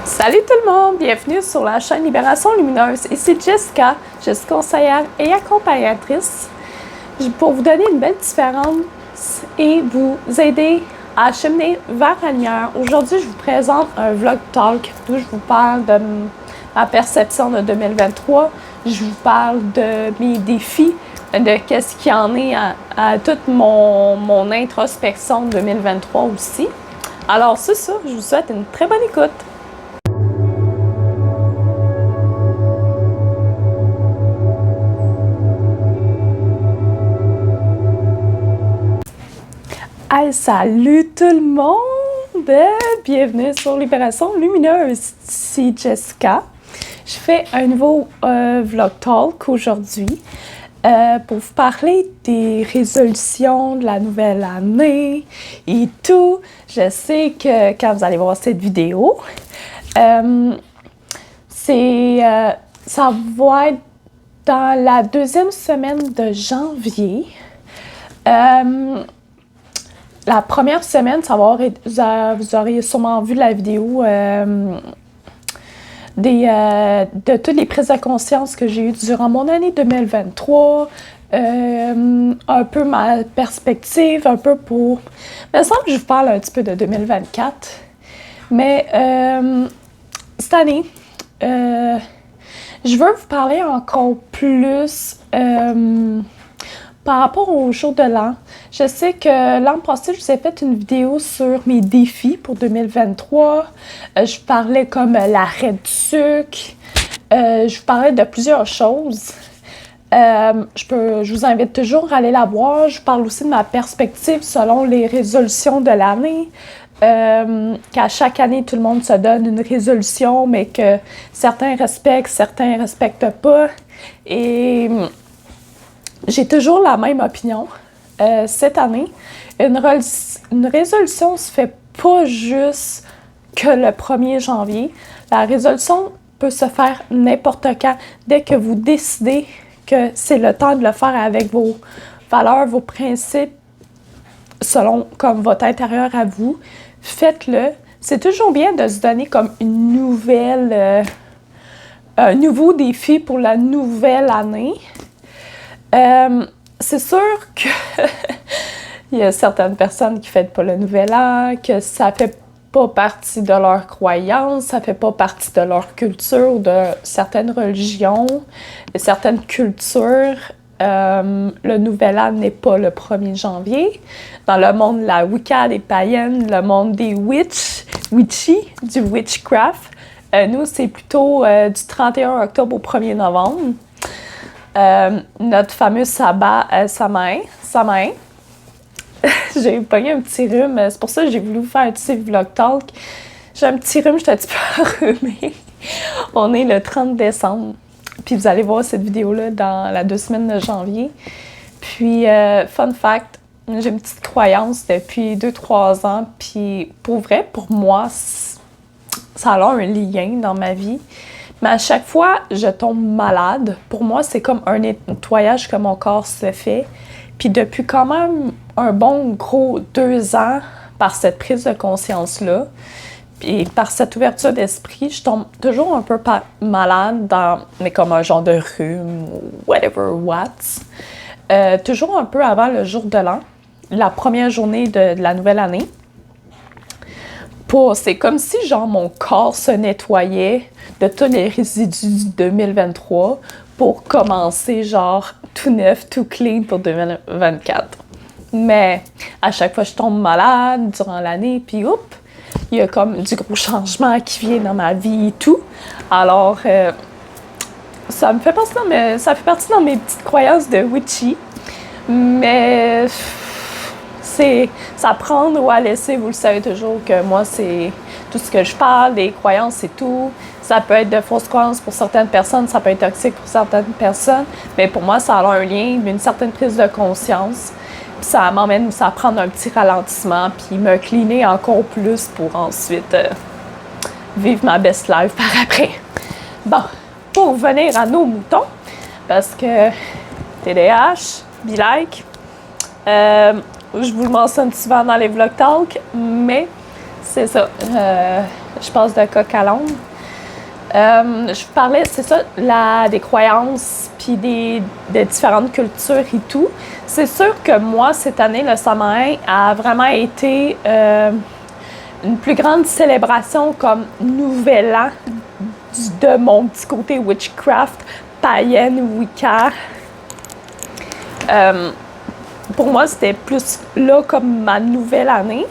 Salut tout le monde, bienvenue sur la chaîne Libération Lumineuse. Ici Jessica, je suis conseillère et accompagnatrice pour vous donner une belle différence et vous aider à cheminer vers la lumière. Aujourd'hui, je vous présente un vlog talk où je vous parle de ma perception de 2023. Je vous parle de mes défis, de qu'est-ce qu'il y en est à toute mon introspection de 2023 aussi. Alors c'est ça, je vous souhaite une très bonne écoute. Hey, salut tout le monde! Bienvenue sur Libération Lumineuse, ici Jessica. Je fais un nouveau vlog talk aujourd'hui pour vous parler des résolutions de la nouvelle année et tout. Je sais que quand vous allez voir cette vidéo, ça va être dans la deuxième semaine de janvier. La première semaine, vous aurez sûrement vu la vidéo de toutes les prises de conscience que j'ai eues durant mon année 2023, un peu ma perspective, un peu pour... Il me semble que je vous parle un petit peu de 2024, mais cette année, je veux vous parler encore plus par rapport au jour de l'an. Je sais que l'an passé, je vous ai fait une vidéo sur mes défis pour 2023. Je parlais comme l'arrêt du sucre. Je vous parlais de plusieurs choses. Je vous invite toujours à aller la voir. Je parle aussi de ma perspective selon les résolutions de l'année. Qu'à chaque année, tout le monde se donne une résolution, mais que certains respectent, certains ne respectent pas. Et j'ai toujours la même opinion. Cette année, une résolution ne se fait pas juste que le 1er janvier. La résolution peut se faire n'importe quand, dès que vous décidez que c'est le temps de le faire avec vos valeurs, vos principes, selon comme votre intérieur à vous. Faites-le. C'est toujours bien de se donner comme une nouvelle, un nouveau défi pour la nouvelle année. C'est sûr que il y a certaines personnes qui ne fêtent pas le nouvel an, que ça fait pas partie de leur croyance, ça fait pas partie de leur culture, de certaines religions, de certaines cultures. Le nouvel an n'est pas le 1er janvier. Dans le monde de la Wicca, des païennes, le monde des witchy, du witchcraft, nous, c'est plutôt du 31 octobre au 1er novembre. Notre fameux sabbat Samhain. J'ai pogné un petit rhume, c'est pour ça que j'ai voulu vous faire un petit vlog talk. J'ai un petit rhume, je suis un petit peu enrhumée. On est le 30 décembre, puis vous allez voir cette vidéo-là dans la 2 semaines de janvier. Puis, fun fact, j'ai une petite croyance depuis 2-3 ans, puis pour vrai, pour moi, ça a un lien dans ma vie. Mais à chaque fois, je tombe malade. Pour moi, c'est comme un nettoyage que mon corps se fait. Puis depuis quand même un bon gros 2 ans, par cette prise de conscience-là, puis par cette ouverture d'esprit, je tombe toujours un peu malade, mais comme un genre de rhume ou whatever what. Toujours un peu avant le jour de l'an, la première journée de la nouvelle année. C'est comme si, genre, mon corps se nettoyait de tous les résidus de 2023 pour commencer, genre, tout neuf, tout clean pour 2024. Mais à chaque fois, je tombe malade durant l'année, puis oups, il y a comme du gros changement qui vient dans ma vie et tout. Alors, ça fait partie de mes petites croyances de witchy. Mais... c'est à prendre ou à laisser, vous le savez toujours que moi, c'est tout ce que je parle, des croyances, c'est tout. Ça peut être de fausses croyances pour certaines personnes, ça peut être toxique pour certaines personnes, mais pour moi, ça a un lien, une certaine prise de conscience. Puis ça m'emmène aussi à prendre un petit ralentissement, puis me cleaner encore plus pour ensuite vivre ma best life par après. Bon, pour revenir à nos moutons, parce que TDAH, be like, je vous le mentionne souvent dans les vlog talk, mais c'est ça. je passe de coq à l'âne. Je vous parlais, c'est ça, des croyances, puis des différentes cultures et tout. C'est sûr que moi, cette année, le Samhain a vraiment été une plus grande célébration comme Nouvel An de mon petit côté witchcraft, païenne, Wicca. Pour moi, c'était plus là comme ma nouvelle année.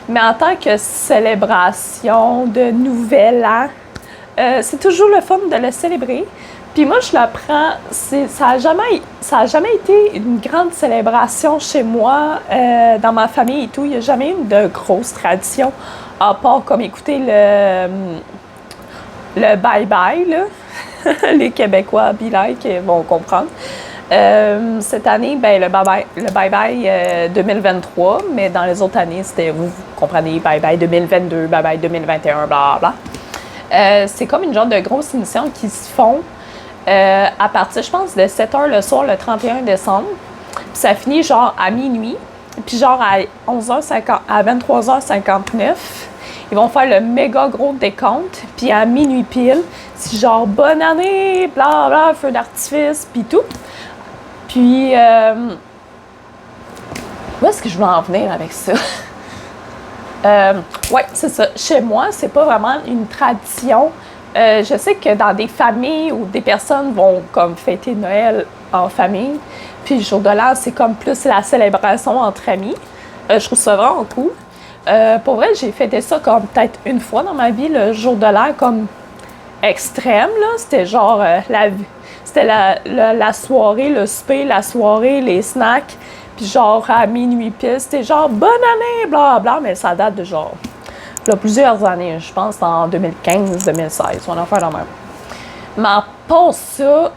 Mais en tant que célébration de Nouvel An, c'est toujours le fun de le célébrer. Puis moi, je le prends, ça a jamais été une grande célébration chez moi, dans ma famille et tout. Il n'y a jamais eu de grosses traditions, à part comme écouter le bye-bye, là. Les Québécois bilingues qui vont comprendre. Cette année, ben, le bye-bye 2023, mais dans les autres années, c'était, vous comprenez, bye-bye 2022, bye-bye 2021, blablabla. C'est comme une genre de grosse émission qui se font à partir, je pense, de 7h le soir, le 31 décembre. Puis ça finit genre à minuit. Puis genre à 11h50, à 23h59, ils vont faire le méga gros décompte. Puis à minuit pile, c'est genre bonne année, bla bla, feu d'artifice, puis tout. Puis, où est-ce que je veux en venir avec ça? Oui, c'est ça. Chez moi, c'est pas vraiment une tradition. Je sais que dans des familles où des personnes vont comme fêter Noël en famille, puis le jour de l'an, c'est comme plus la célébration entre amis. Je trouve ça vraiment cool. Pour vrai, j'ai fêté ça comme peut-être une fois dans ma vie, le jour de l'an, comme extrême, là. C'était genre c'était la soirée, le souper, la soirée, les snacks. Puis genre à minuit pile, c'était genre bonne année, blablabla, mais ça date de genre là, plusieurs années, je pense en 2015-2016, on en fait la même. Mais à part ça,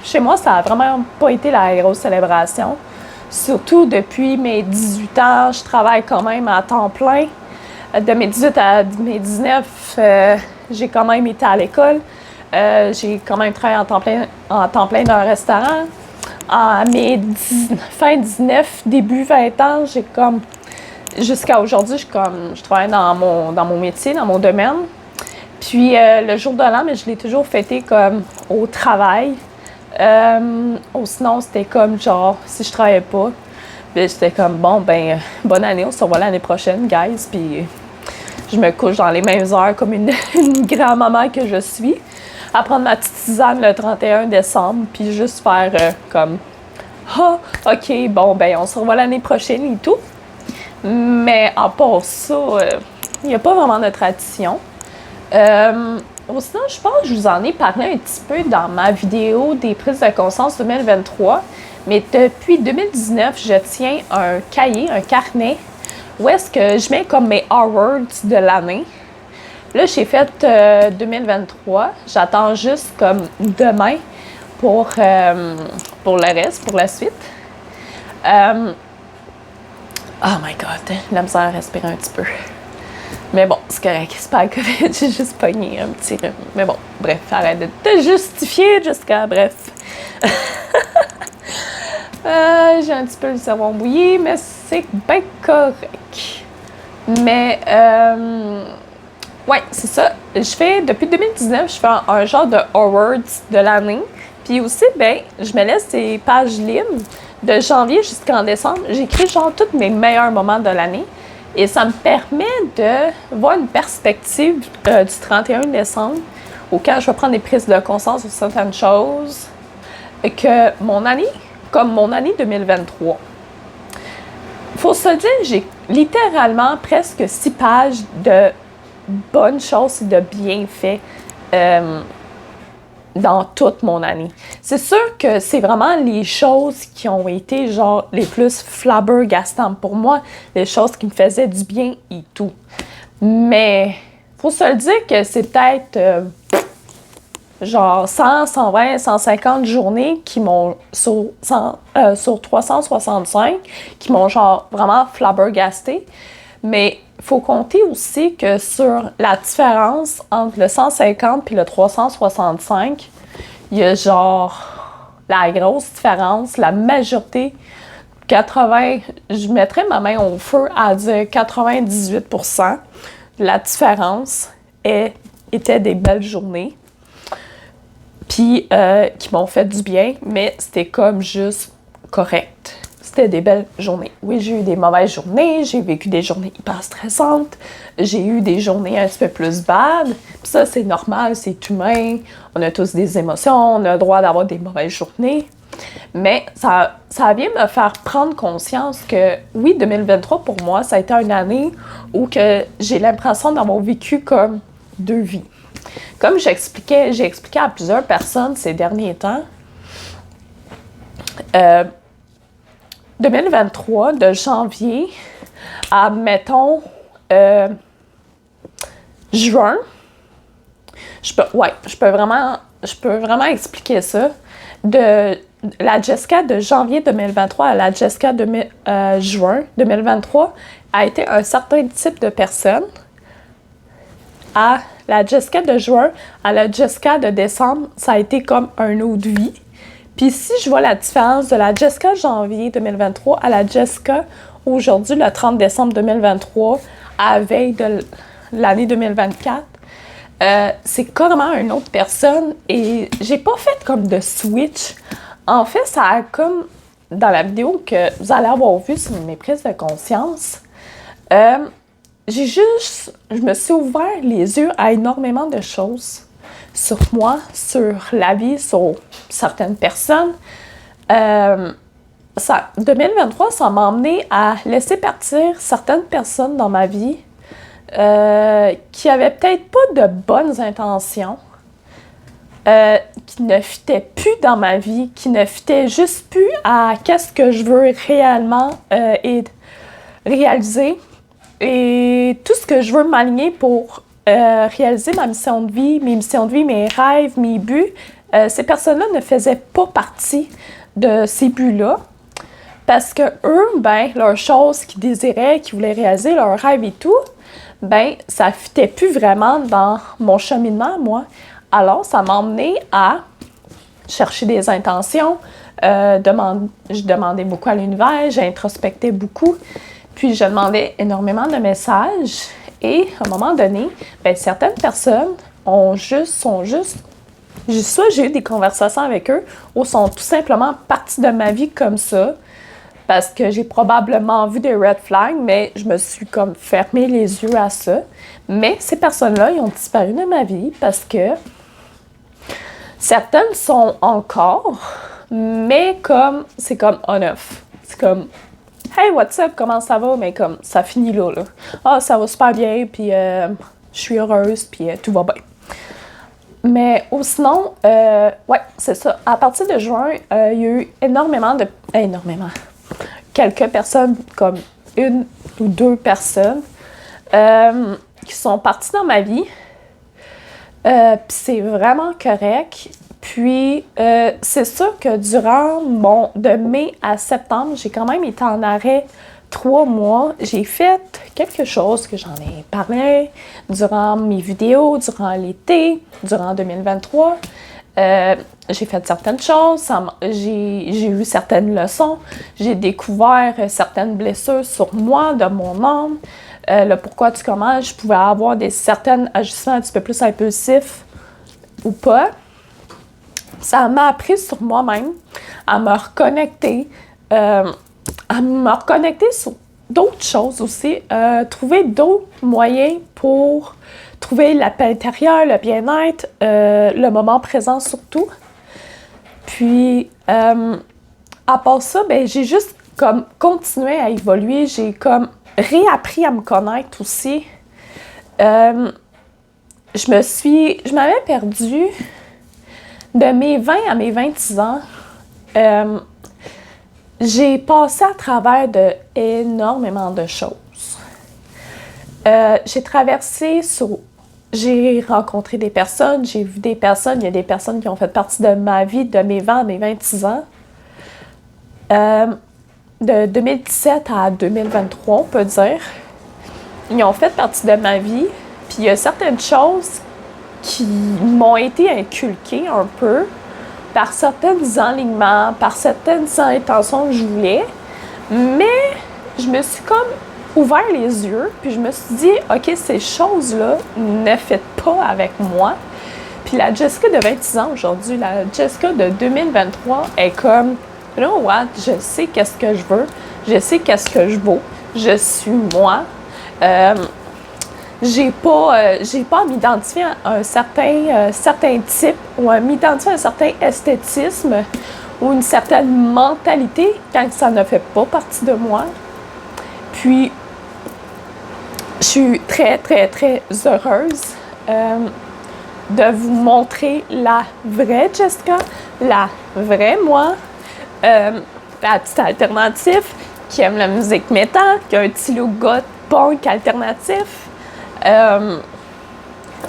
chez moi, ça a vraiment pas été la grosse célébration. Surtout depuis mes 18 ans, je travaille quand même à temps plein. De mes 18 à mes 19, j'ai quand même été à l'école. J'ai quand même travaillé en temps plein dans un restaurant. À mes fin 19, début 20 ans, j'ai comme... Jusqu'à aujourd'hui, je travaille dans mon métier, dans mon domaine. Puis le jour de l'an, mais je l'ai toujours fêté comme au travail. Ou sinon, c'était comme genre, si je travaillais pas, puis j'étais comme, bon, ben, bonne année, on se revoit l'année prochaine, guys. Puis je me couche dans les mêmes heures comme une grand-maman que je suis, à prendre ma petite tisane le 31 décembre, puis juste faire comme, ah, OK, bon, ben, on se revoit l'année prochaine et tout. Mais à part ça, il n'y a pas vraiment de tradition. Sinon, je pense que je vous en ai parlé un petit peu dans ma vidéo des prises de conscience 2023. Mais depuis 2019, je tiens un cahier, un carnet, où est-ce que je mets comme mes awards de l'année. Là, j'ai fait 2023. J'attends juste comme demain pour le reste, pour la suite. Oh my God, la misère à respirer un petit peu. Mais bon, c'est correct, c'est pas la COVID, j'ai juste pogné un petit rhume. Mais bon, bref, arrête de te justifier jusqu'à bref. J'ai un petit peu le cerveau embouillé, mais c'est bien correct. Mais, ouais, c'est ça. Depuis 2019, je fais un genre de awards de l'année. Puis aussi, ben, je me laisse des pages libres. De janvier jusqu'en décembre, j'écris genre tous mes meilleurs moments de l'année. Et ça me permet de voir une perspective du 31 décembre, auquel je vais prendre des prises de conscience sur certaines choses, que mon année, comme mon année 2023. Faut se dire, j'ai littéralement presque 6 pages de bonnes choses et de bienfaits dans toute mon année. C'est sûr que c'est vraiment les choses qui ont été genre les plus flabbergastantes pour moi, les choses qui me faisaient du bien et tout. Mais faut se le dire que c'est peut-être genre 100, 120, 150 journées qui m'ont sur 365 qui m'ont genre vraiment flabbergasté. Mais il faut compter aussi que sur la différence entre le 150 et le 365, il y a genre la grosse différence, la majorité, 80, je mettrais ma main au feu à dire 98%, la différence était des belles journées, puis qui m'ont fait du bien, mais c'était comme juste correct. C'était des belles journées. Oui, j'ai eu des mauvaises journées, j'ai vécu des journées hyper stressantes, j'ai eu des journées un petit peu plus bad, puis ça, c'est normal, c'est humain, on a tous des émotions, on a le droit d'avoir des mauvaises journées, mais ça vient me faire prendre conscience que, oui, 2023, pour moi, ça a été une année où que j'ai l'impression d'avoir vécu comme 2 vies. Comme j'ai expliqué à plusieurs personnes ces derniers temps, 2023, de janvier à, mettons, juin, je peux vraiment expliquer ça. De la Jessica de janvier 2023 à la Jessica de juin 2023 a été un certain type de personne. À la Jessica de juin à la Jessica de décembre, ça a été comme une autre vie. Puis si je vois la différence de la Jessica janvier 2023 à la Jessica aujourd'hui, le 30 décembre 2023, à la veille de l'année 2024, c'est carrément une autre personne et j'ai pas fait comme de switch. En fait, ça a comme dans la vidéo que vous allez avoir vu sur mes prises de conscience, je me suis ouvert les yeux à énormément de choses sur moi, sur la vie, sur certaines personnes. 2023, ça m'a emmené à laisser partir certaines personnes dans ma vie qui avaient peut-être pas de bonnes intentions, qui ne fitaient plus dans ma vie, qui ne fitaient juste plus à qu'est-ce que je veux réellement et réaliser et tout ce que je veux m'aligner pour réaliser ma mission de vie, mes missions de vie, mes rêves, mes buts. Ces personnes-là ne faisaient pas partie de ces buts-là parce que eux, leurs choses qu'ils désiraient, qu'ils voulaient réaliser, leurs rêves et tout, ça ne fitait plus vraiment dans mon cheminement, moi. Alors, ça m'a emmené à chercher des intentions, je demandais beaucoup à l'univers, j'introspectais beaucoup, puis je demandais énormément de messages. Et à un moment donné, certaines personnes soit j'ai eu des conversations avec eux, ou sont tout simplement parties de ma vie comme ça, parce que j'ai probablement vu des red flags, mais je me suis comme fermé les yeux à ça. Mais ces personnes-là, ils ont disparu de ma vie parce que certaines sont encore, mais c'est comme on-off. C'est comme hey, what's up, comment ça va? Mais comme, ça finit là. Ah, ça va super bien, puis je suis heureuse, puis tout va bien. Mais sinon, c'est ça. À partir de juin, il y a eu énormément. Quelques personnes, comme 1 ou 2 personnes, qui sont parties dans ma vie. Puis c'est vraiment correct. Puis, c'est sûr que durant de mai à septembre, j'ai quand même été en arrêt 3 mois. J'ai fait quelque chose que j'en ai parlé durant mes vidéos, durant l'été, durant 2023. J'ai fait certaines choses, j'ai eu certaines leçons, j'ai découvert certaines blessures sur moi, de mon âme, le pourquoi du comment je pouvais avoir certains ajustements un petit peu plus impulsifs ou pas. Ça m'a appris sur moi-même à me reconnecter, sur d'autres choses aussi, trouver d'autres moyens pour trouver la paix intérieure, le bien-être, le moment présent surtout. Puis, à part ça, j'ai juste comme continué à évoluer, j'ai comme réappris à me connaître aussi. Je m'avais perdue. De mes 20 à mes 26 ans, j'ai passé à travers énormément de choses. J'ai rencontré des personnes, j'ai vu des personnes, il y a des personnes qui ont fait partie de ma vie de mes 20 à mes 26 ans. De 2017 à 2023, on peut dire. Ils ont fait partie de ma vie, puis il y a certaines choses qui m'ont été inculquées un peu par certains alignements, par certaines intentions que je voulais. Mais je me suis comme ouvert les yeux, puis je me suis dit, OK, ces choses-là ne faites pas avec moi. Puis la Jessica de 26 ans aujourd'hui, la Jessica de 2023 est comme, you know what, je sais qu'est-ce que je veux, je sais qu'est-ce que je vaux, je suis moi. J'ai pas à m'identifier à un certain type ou à m'identifier à un certain esthétisme ou une certaine mentalité quand ça ne fait pas partie de moi. Puis, je suis très, très, très heureuse de vous montrer la vraie Jessica, la vraie moi, la petite alternative qui aime la musique métal, qui a un petit look goth punk alternatif,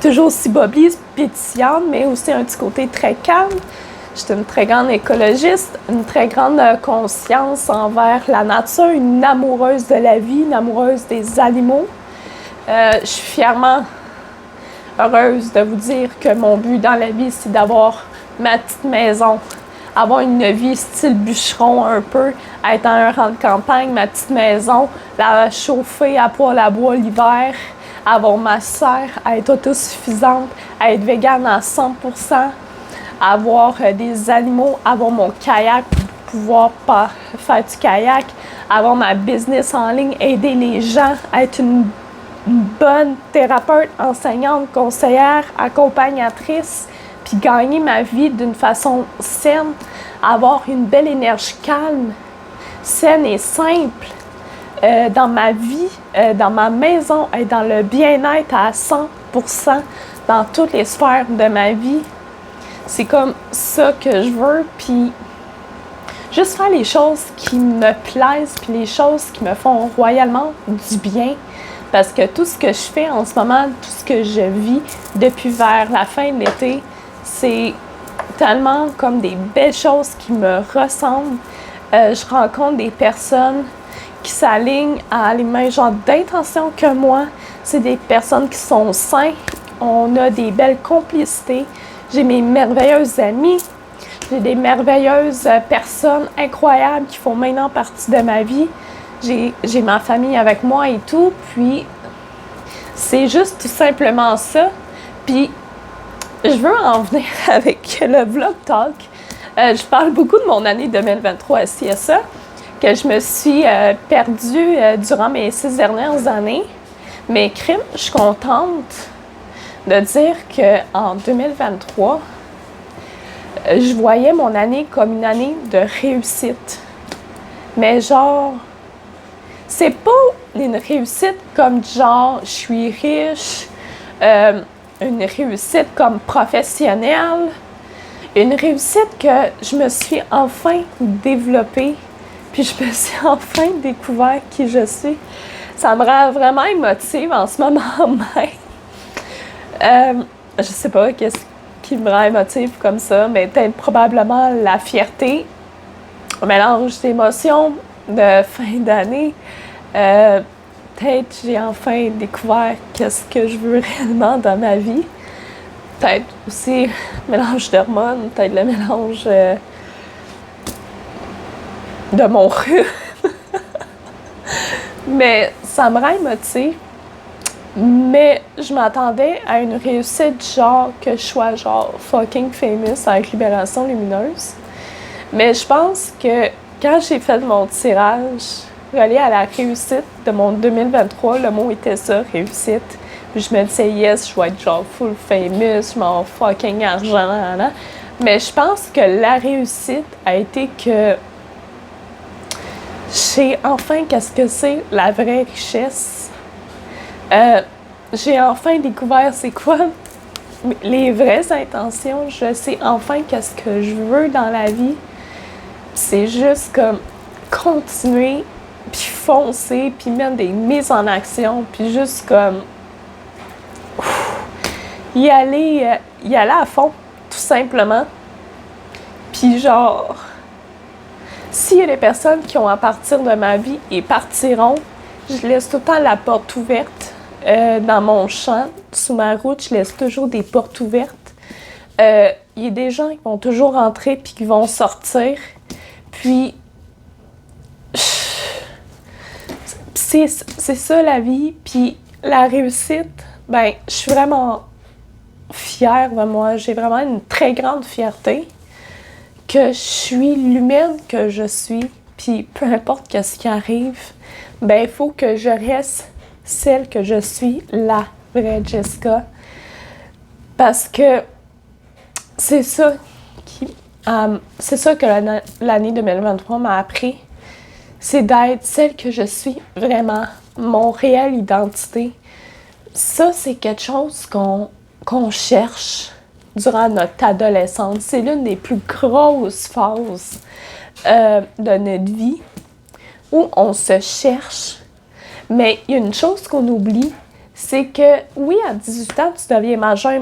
toujours aussi bubbly, pétillante, mais aussi un petit côté très calme. Je suis une très grande écologiste, une très grande conscience envers la nature, une amoureuse de la vie, une amoureuse des animaux. Je suis fièrement heureuse de vous dire que mon but dans la vie, c'est d'avoir ma petite maison, avoir une vie style bûcheron un peu, être dans un rang de campagne, ma petite maison, la chauffer à poêle à bois l'hiver, avoir ma serre, être autosuffisante, être végane à 100%, avoir des animaux, avoir mon kayak pour pouvoir faire du kayak, avoir ma business en ligne, aider les gens, être une bonne thérapeute, enseignante, conseillère, accompagnatrice, puis gagner ma vie d'une façon saine, avoir une belle énergie calme, saine et simple dans ma vie, dans ma maison, être dans le bien-être à 100% dans toutes les sphères de ma vie. C'est comme ça que je veux, puis juste faire les choses qui me plaisent, puis les choses qui me font royalement du bien. Parce que tout ce que je fais en ce moment, tout ce que je vis depuis vers la fin de l'été, c'est tellement comme des belles choses qui me ressemblent. Je rencontre des personnes qui s'alignent à les mêmes genres d'intentions que moi. C'est des personnes qui sont saines. On a des belles complicités. J'ai mes merveilleuses amies. J'ai des merveilleuses personnes incroyables qui font maintenant partie de ma vie. J'ai ma famille avec moi et tout. Puis, c'est juste tout simplement ça. Puis, je veux en venir avec le Vlog Talk. Je parle beaucoup de mon année 2023 à CSA, que je me suis perdue durant mes 6 dernières années. Mais crime, je suis contente de dire qu'en 2023, je voyais mon année comme une année de réussite. Mais genre, c'est pas une réussite comme genre, je suis riche, une réussite comme professionnelle, une réussite que je me suis enfin développée, puis je me suis enfin découvert qui je suis. Ça me rend vraiment émotive en ce moment même. Je sais pas qu'est-ce qui me rend émotive comme ça, mais peut-être probablement la fierté, un mélange d'émotions de fin d'année. Peut-être j'ai enfin découvert qu'est-ce que je veux réellement dans ma vie. Peut-être aussi le mélange d'hormones, peut-être le mélange de mon rhume. Mais ça me rend émotive. Mais je m'attendais à une réussite genre que je sois genre fucking famous avec Libération Lumineuse. Mais je pense que quand j'ai fait mon tirage relié à la réussite de mon 2023, le mot était ça, réussite. Puis je me disais, yes, je vais être genre full famous, mon fucking argent, là, là. Mais je pense que la réussite a été que je sais enfin qu'est-ce que c'est la vraie richesse. J'ai enfin découvert c'est quoi les vraies intentions. Je sais enfin qu'est-ce que je veux dans la vie. C'est juste comme continuer, puis foncer, puis mettre des mises en action, puis juste comme y aller à fond, tout simplement. Puis genre, s'il y a des personnes qui ont à partir de ma vie et partiront, je laisse tout le temps la porte ouverte. Dans mon champ, sous ma route, je laisse toujours des portes ouvertes. Il y a des gens qui vont toujours rentrer puis qui vont sortir. Puis, c'est ça la vie. Puis la réussite, ben, je suis vraiment fière de moi. J'ai vraiment une très grande fierté que je suis l'humaine que je suis. Puis peu importe ce qui arrive, ben, il faut que je reste celle que je suis, la vraie Jessica. Parce que c'est ça que l'année 2023 m'a appris. C'est d'être celle que je suis vraiment, mon réelle identité. Ça, c'est quelque chose qu'on cherche durant notre adolescence. C'est l'une des plus grosses phases de notre vie où on se cherche. Mais il y a une chose qu'on oublie, c'est que, oui, à 18 ans, tu deviens majeur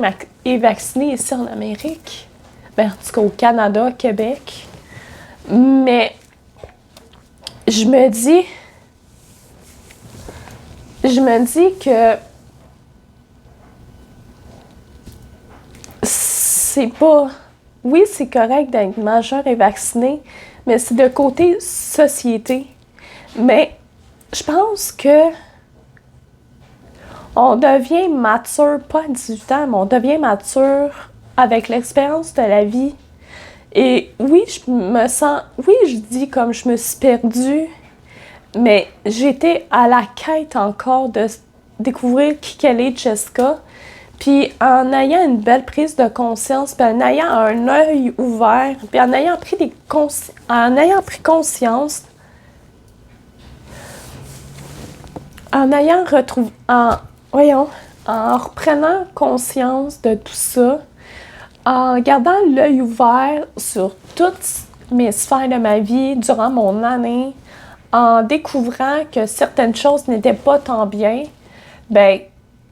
et vacciné ici en Amérique. Ben, en tout cas, au Canada, Québec. Mais je me dis que c'est pas... Oui, c'est correct d'être majeur et vacciné, mais c'est de côté société. Mais je pense que on devient mature, pas à 18 ans, mais on devient mature avec l'expérience de la vie. Et oui, je dis comme je me suis perdue, mais j'étais à la quête encore de découvrir qui qu'elle est, Jessica. Puis en ayant une belle prise de conscience, puis en ayant un œil ouvert, puis en ayant pris conscience, en reprenant conscience de tout ça, en gardant l'œil ouvert sur toutes mes sphères de ma vie durant mon année, en découvrant que certaines choses n'étaient pas tant bien, ben,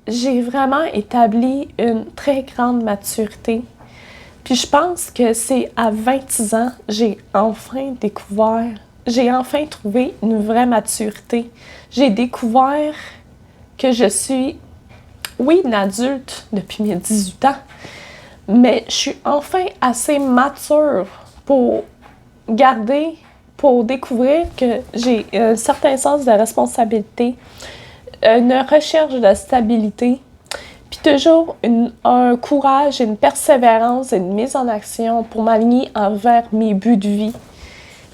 j'ai vraiment établi une très grande maturité. Puis je pense que c'est à 26 ans, j'ai enfin trouvé une vraie maturité. J'ai découvert que je suis, oui, une adulte depuis mes 18 ans, mais je suis enfin assez mature pour découvrir que j'ai un certain sens de responsabilité, une recherche de stabilité, puis toujours un courage, une persévérance et une mise en action pour m'aligner envers mes buts de vie.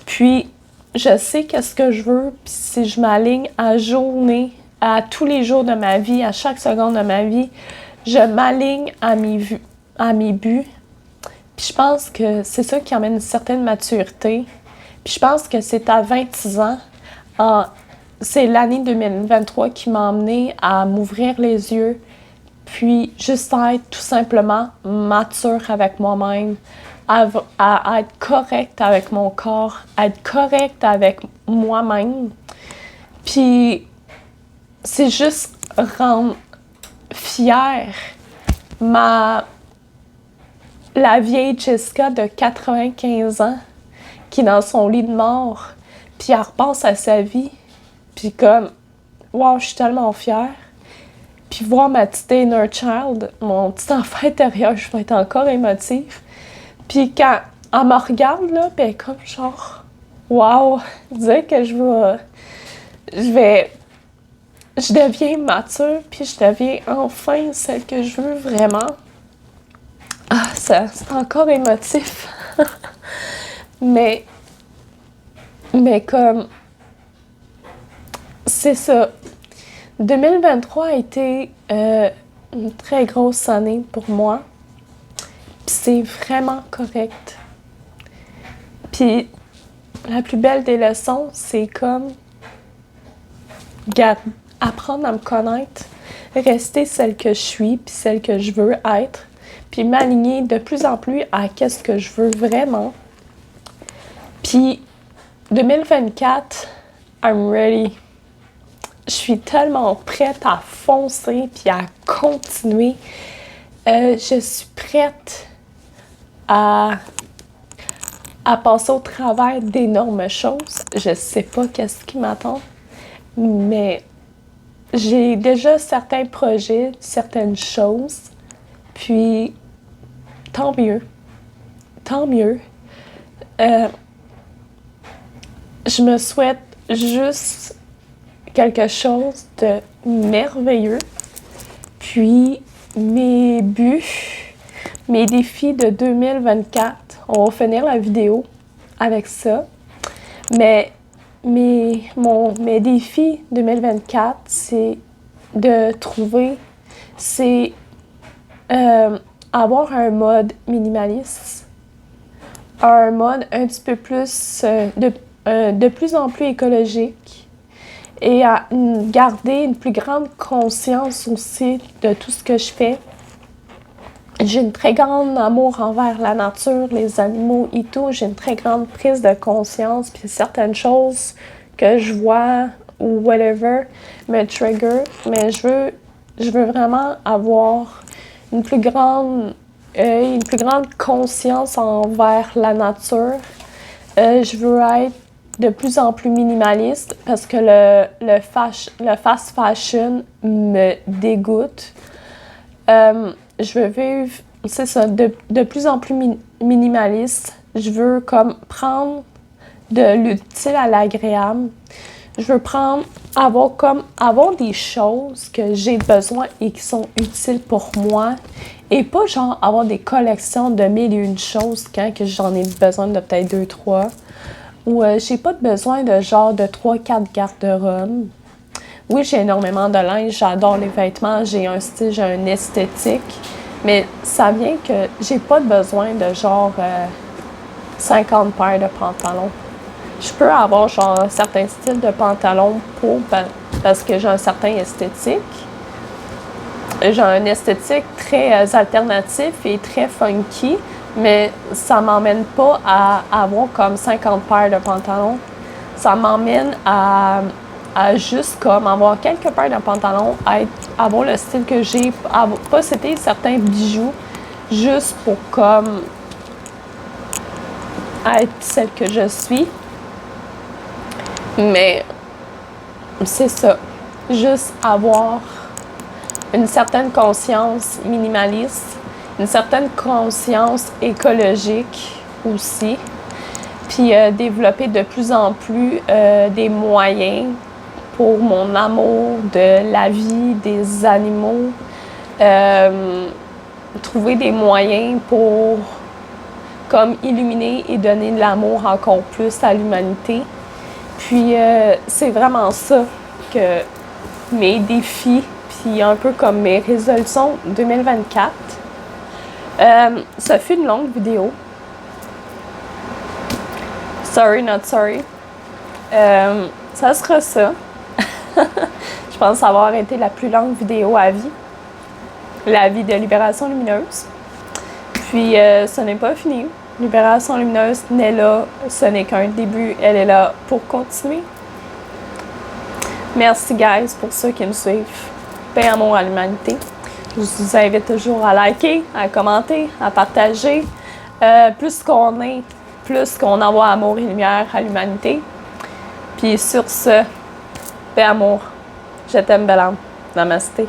Puis, je sais qu'est-ce que je veux, puis si je m'aligne à tous les jours de ma vie, à chaque seconde de ma vie, je m'aligne à mes buts. Puis je pense que c'est ça qui amène une certaine maturité. Puis je pense que c'est à 26 ans, c'est l'année 2023 qui m'a amenée à m'ouvrir les yeux, puis juste à être tout simplement mature avec moi-même, à être correcte avec mon corps, à être correcte avec moi-même. Puis c'est juste rendre fière la vieille Jessica de 95 ans qui est dans son lit de mort, puis elle repense à sa vie, puis comme, wow, je suis tellement fière. Puis voir ma petite inner child, mon petit enfant intérieur, je vais être encore émotive. Puis quand elle me regarde, là, puis elle est comme genre, wow, dire que je deviens mature, puis je deviens enfin celle que je veux vraiment. Ah, c'est encore émotif. mais comme, c'est ça. 2023 a été une très grosse année pour moi. Puis c'est vraiment correct. Puis la plus belle des leçons, c'est comme apprendre à me connaître, rester celle que je suis, puis celle que je veux être, puis m'aligner de plus en plus à qu'est-ce que je veux vraiment. Puis 2024, I'm ready. Je suis tellement prête à foncer puis à continuer. Je suis prête à passer au travers d'énormes choses. Je sais pas qu'est-ce qui m'attend, mais j'ai déjà certains projets, certaines choses. Puis, tant mieux. Tant mieux. Je me souhaite juste quelque chose de merveilleux. Puis, mes buts, mes défis de 2024, on va finir la vidéo avec ça. Mais mes défis 2024, c'est de trouver, c'est avoir un mode minimaliste, un mode un petit peu plus, de plus en plus écologique et à garder une plus grande conscience aussi de tout ce que je fais. J'ai une très grande amour envers la nature, les animaux et tout. J'ai une très grande prise de conscience, puis certaines choses que je vois ou whatever me trigger, mais je veux vraiment avoir une plus grande conscience envers la nature. Je veux être de plus en plus minimaliste parce que le fast fashion me dégoûte. Je veux vivre, c'est ça, de plus en plus minimaliste. Je veux comme prendre de l'utile à l'agréable. Je veux avoir des choses que j'ai besoin et qui sont utiles pour moi. Et pas genre avoir des collections de 1001 choses quand que j'en ai besoin de peut-être 2-3. Ou j'ai pas besoin de genre de 3-4 garde-robes. Oui, j'ai énormément de linge, j'adore les vêtements, j'ai un style, j'ai une esthétique. Mais ça vient que j'ai pas besoin de genre 50 paires de pantalons. Je peux avoir genre certains styles de pantalons parce que j'ai un certain esthétique. J'ai un esthétique très alternatif et très funky, mais ça m'emmène pas à avoir comme 50 paires de pantalons. Ça m'emmène à juste comme avoir quelques paires de pantalons, avoir le style que j'ai, posséder certains bijoux, juste pour comme être celle que je suis. Mais c'est ça, juste avoir une certaine conscience minimaliste, une certaine conscience écologique aussi, puis développer de plus en plus des moyens pour mon amour de la vie, des animaux, trouver des moyens pour comme illuminer et donner de l'amour encore plus à l'humanité. Puis c'est vraiment ça que mes défis, puis un peu comme mes résolutions 2024. Ça fut une longue vidéo. Sorry, not sorry. Ça sera ça. Je pense avoir été la plus longue vidéo à vie. La vie de Libération Lumineuse. Puis ce n'est pas fini. Libération Lumineuse n'est là, ce n'est qu'un début, elle est là pour continuer. Merci guys pour ceux qui me suivent. Paix, amour à l'humanité. Je vous invite toujours à liker, à commenter, à partager. Plus qu'on est, plus qu'on envoie amour et lumière à l'humanité. Puis sur ce, paix, amour. Je t'aime, belle âme. Namasté.